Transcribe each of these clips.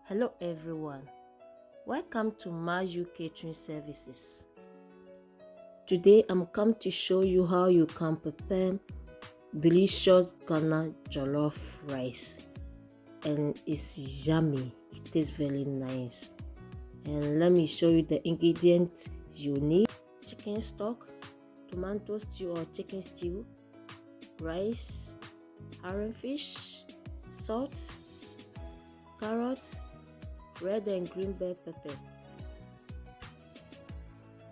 Hello everyone, welcome to Maju Catering Services. Today I'm come to show you how you can prepare delicious Ghana jollof rice, and it's yummy. It tastes very nice. And let me show you the ingredients you need: chicken stock, tomato stew or chicken stew, rice, herring fish, salt, carrots, red and green bell pepper.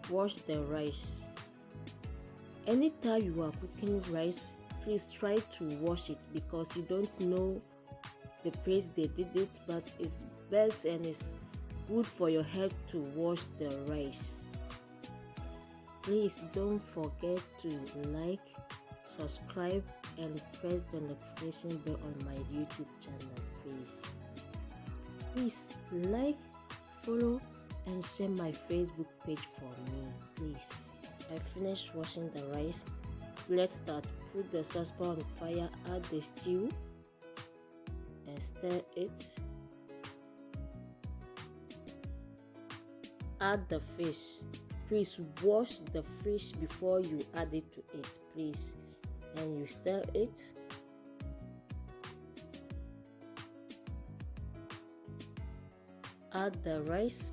Wash the rice. Anytime you are cooking rice, please try to wash it because you don't know the place they did it, but it's best and it's good for your health to wash the rice. Please don't forget to like, subscribe and press the notification bell on my YouTube channel, please. Please like, follow and share my Facebook page for me, please. I finished washing the rice. Let's start. Put the saucepan on fire, add the stew and stir it. Add the fish. Please wash the fish before you add it to it, please. And you stir it. Add the rice.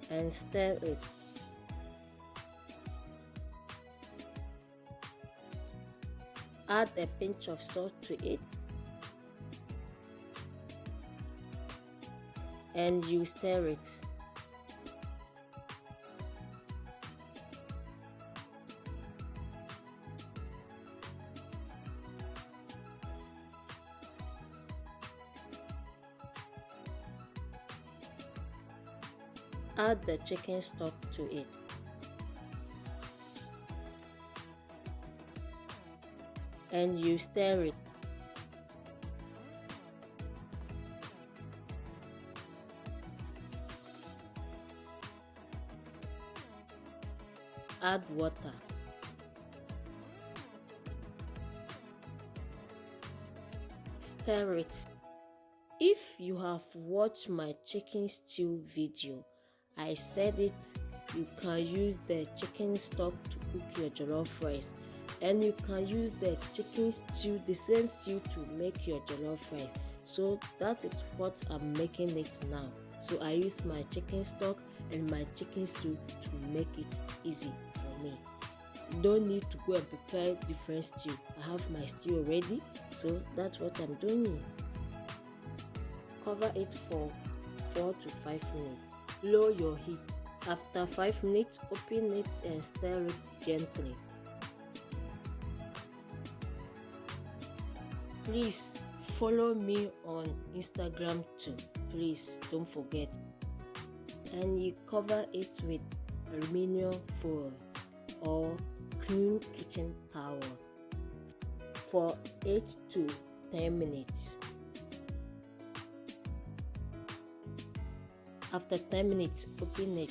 And stir it. Add a pinch of salt to it. And you stir it. Add the chicken stock to it. And you stir it. Add water. Stir it. If you have watched my chicken stew video, I said it, you can use the chicken stock to cook your jollof rice, and you can use the chicken stew, the same stew, to make your jollof rice. So that is what I'm making it now. So I use my chicken stock and my chicken stew to make it easy for me. You don't need to go and prepare different stew. I have my stew already, so that's what I'm doing. Cover it for 4 to 5 minutes. Lower your heat. After 5 minutes, open it and stir it gently. Please follow me on Instagram too. Please don't forget. And you cover it with aluminum foil or clean kitchen towel for 8 to 10 minutes. After 10 minutes, open it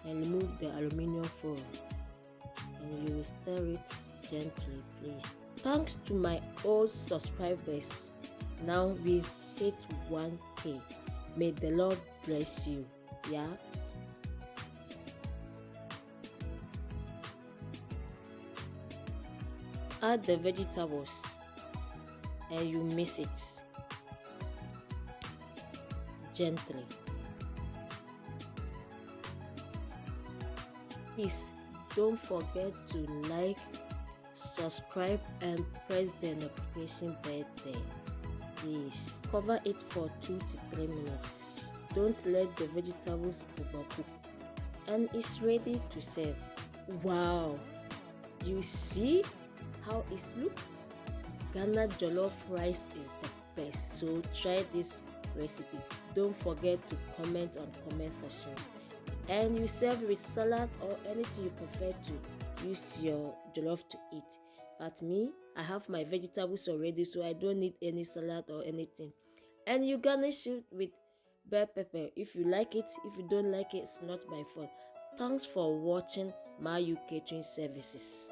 and remove the aluminum foil, and you stir it gently, please. Thanks to my old subscribers, now we hit 1K. May the Lord bless you. Yeah. Add the vegetables and you mix it gently. Please don't forget to like, subscribe and press the notification bell there. Please cover it for 2 to 3 minutes. Don't let the vegetables overcook, and it's ready to serve. Wow, you see how it looks? Ghana jollof rice is the best, so try this recipe. Don't forget to comment on comment section. And you serve with salad or anything you prefer to use your jollof to eat. But me, I have my vegetables already, so I don't need any salad or anything. And you garnish it with bell pepper. If you like it, if you don't like it, it's not my fault. Thanks for watching Mayu Catering Services.